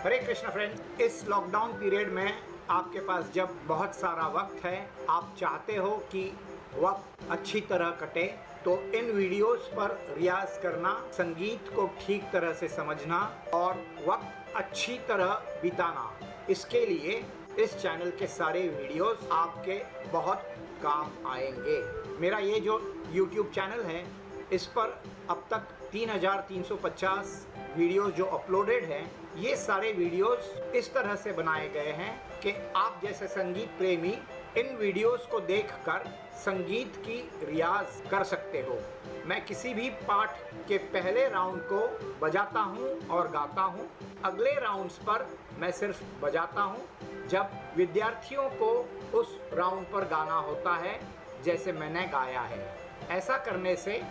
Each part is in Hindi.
हरे कृष्ण फ्रेंड, इस लॉकडाउन पीरियड में आपके पास जब बहुत सारा वक्त है, आप चाहते हो कि वक्त अच्छी तरह कटे, तो इन वीडियोस पर रियाज करना, संगीत को ठीक तरह से समझना और वक्त अच्छी तरह बिताना, इसके लिए इस चैनल के सारे वीडियोस आपके बहुत काम आएंगे। मेरा ये जो YouTube चैनल है, इस पर अब तक 3350 वीडियोस जो अपलोडेड हैं, ये सारे वीडियोस इस तरह से बनाए गए हैं कि आप जैसे संगीत प्रेमी इन वीडियोस को देखकर संगीत की रियाज कर सकते हो। मैं किसी भी पाठ के पहले राउंड को बजाता हूँ और गाता हूँ। अगले राउंड्स पर मैं सिर्फ बजाता हूँ जब विद्यार्थियों को उस राउंड पर गाना होता है जैसे मैंने गाया है। ऐसा करने से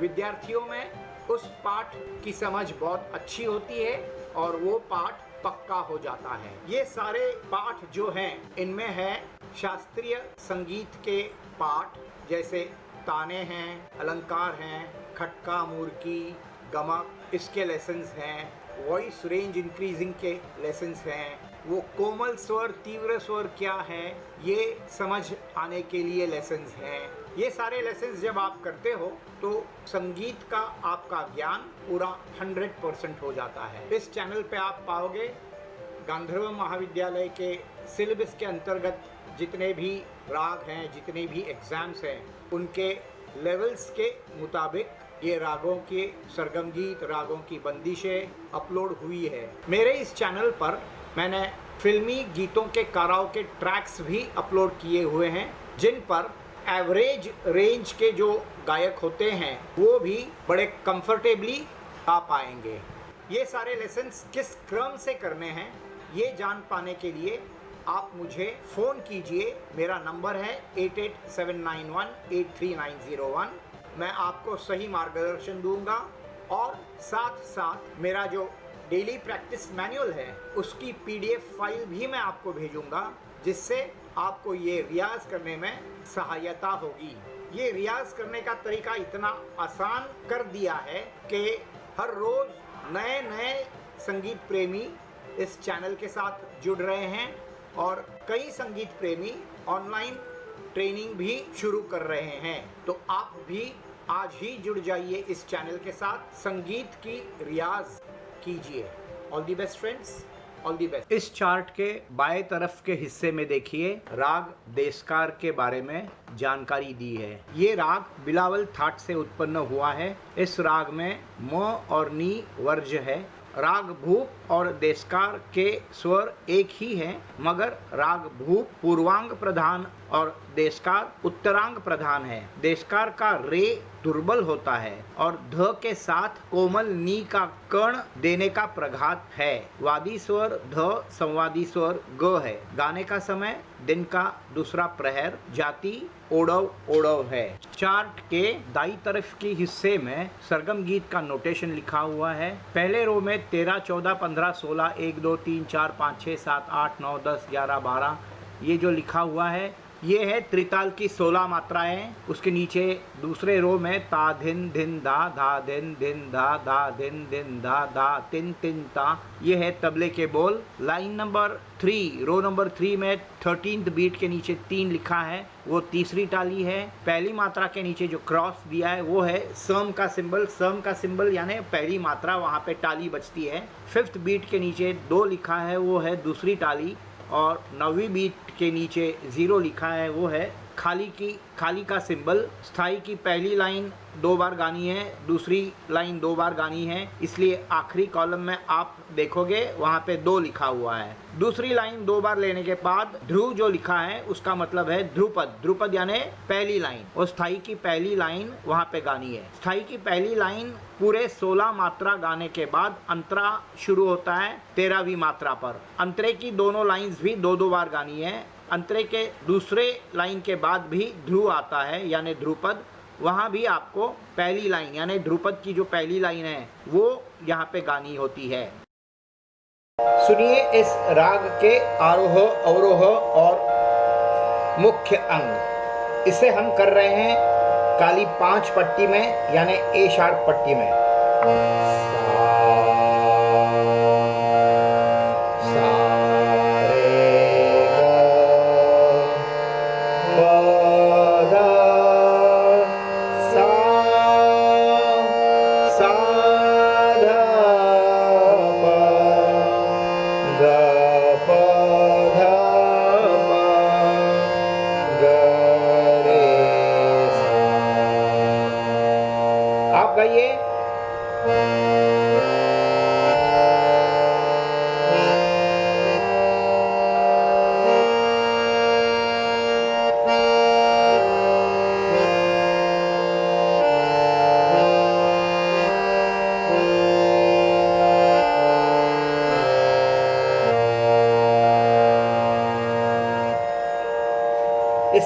विद्यार्थियों में उस पाठ की समझ बहुत अच्छी होती है और वो पाठ पक्का हो जाता है। ये सारे पाठ जो हैं, इनमें है शास्त्रीय संगीत के पाठ, जैसे ताने हैं, अलंकार हैं, खटका, मुर्की, गमक, इसके लेसन्स हैं, वॉइस रेंज इंक्रीजिंग के लेसन्स हैं, वो कोमल स्वर, तीव्र स्वर क्या है, ये समझ आने के लिए लेसन्स हैं। ये सारे लेसन्स जब आप करते हो तो संगीत का आपका ज्ञान पूरा 100% हो जाता है। इस चैनल पे आप पाओगे गांधर्व महाविद्यालय के सिलेबस के अंतर्गत जितने भी राग हैं, जितने भी एग्जाम्स हैं, उनके लेवल्स के मुताबिक ये रागों के सरगम गीत, रागों की बंदिशें अपलोड हुई है। मेरे इस चैनल पर मैंने फिल्मी गीतों के कराओके ट्रैक्स भी अपलोड किए हुए हैं, जिन पर एवरेज रेंज के जो गायक होते हैं वो भी बड़े कंफर्टेबली गा पाएंगे। ये सारे लेसन्स किस क्रम से करने हैं, ये जान पाने के लिए आप मुझे फ़ोन कीजिए। मेरा नंबर है 8879183901। मैं आपको सही मार्गदर्शन दूंगा और साथ साथ मेरा जो डेली प्रैक्टिस मैनुअल है उसकी PDF फाइल भी मैं आपको भेजूंगा, जिससे आपको ये रियाज करने में सहायता होगी। ये रियाज करने का तरीका इतना आसान कर दिया है कि हर रोज़ नए नए संगीत प्रेमी इस चैनल के साथ जुड़ रहे हैं और कई संगीत प्रेमी ऑनलाइन ट्रेनिंग भी शुरू कर रहे हैं। तो आप भी आज ही जुड़ जाइए इस चैनल के साथ, संगीत की रियाज कीजिए। All the best friends, all the best. इस चार्ट के बाएं तरफ के हिस्से में देखिए, राग देशकार के बारे में जानकारी दी है। ये राग बिलावल थाट से उत्पन्न हुआ है। इस राग में म और नी वर्ज्य है। राग भूप और देशकार के स्वर एक ही हैं, मगर राग भूप पूर्वांग प्रधान और देशकार उत्तरांग प्रधान है। देशकार का रे दुर्बल होता है और ध के साथ कोमल नी का कर्ण देने का प्रघात है। वादी स्वर ध, संवादी स्वर ग है। गाने का समय दिन का दूसरा प्रहर, जाति ओडव ओडव है। चार्ट के दाई तरफ के हिस्से में सरगम गीत का नोटेशन लिखा हुआ है। पहले रो में 13, 14, 15, 16, 1, 2, 3, 4, 5, 6, 7, 8, 9, 10, 11, 12 ये जो लिखा हुआ है ये है त्रिताल की 16 मात्राएं। उसके नीचे दूसरे रो में ता धिन धिन धा धिन धिन धा धिन धिन धा तिन तिन ता, ये है तबले के बोल। लाइन नंबर 3, रो नंबर 3 में 13th बीट के नीचे 3 लिखा है, वो तीसरी टाली है। पहली मात्रा के नीचे जो क्रॉस दिया है वो है सम का सिंबल। सम का सिंबल यानी पहली मात्रा, वहाँ पे टाली बचती है। 5th बीट के नीचे 2 लिखा है, वो है दूसरी टाली। और 9वीं बीट के नीचे 0 लिखा है, वो है खाली का सिंबल। स्थाई की पहली लाइन 2 बार गानी है, दूसरी लाइन 2 बार गानी है, इसलिए आखिरी कॉलम में आप देखोगे वहाँ पे 2 लिखा हुआ है। दूसरी लाइन 2 बार लेने के बाद ध्रुव जो लिखा है उसका मतलब है ध्रुपद। ध्रुपद यानी पहली लाइन, और स्थाई की पहली लाइन वहाँ पे गानी है। स्थाई की पहली लाइन पूरे 16 मात्रा गाने के बाद अंतरा शुरू होता है 13वीं मात्रा पर। अंतरे की दोनों लाइन्स भी 2-2 बार गानी है। अंतरे के दूसरे लाइन के बाद भी ध्रुव आता है यानी ध्रुपद, वहाँ भी आपको पहली लाइन यानी ध्रुपद की जो पहली लाइन है वो यहाँ पे गानी होती है। सुनिए इस राग के आरोह, अवरोह और मुख्य अंग। इसे हम कर रहे हैं काली 5 पट्टी में यानी ए शार्प पट्टी में।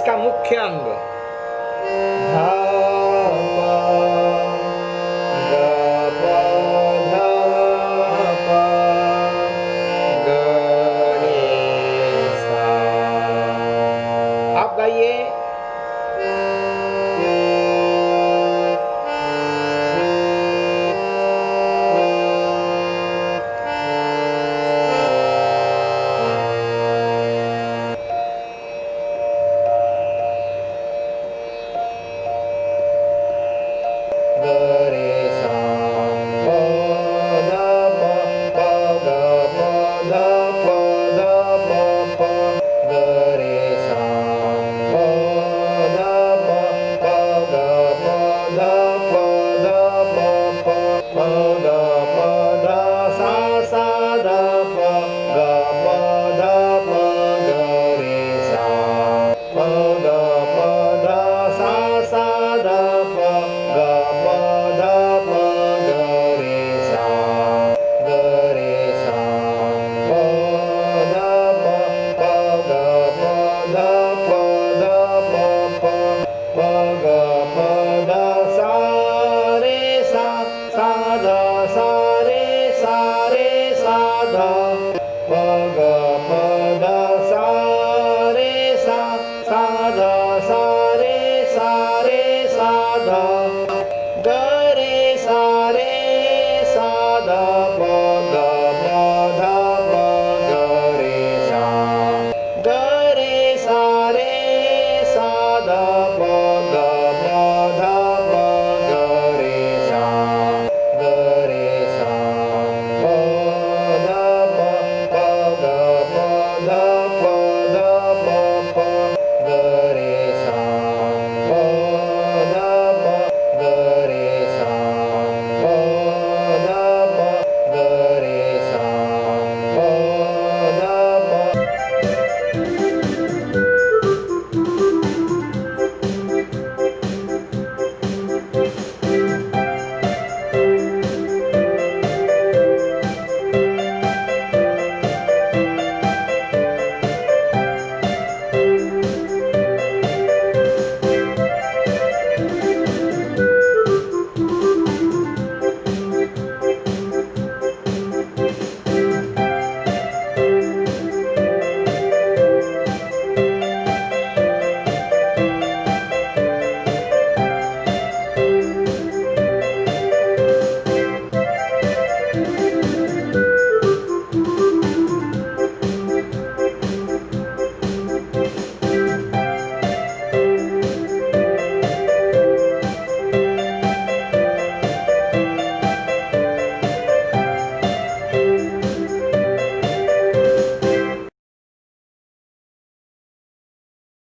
इसका मुख्य अंग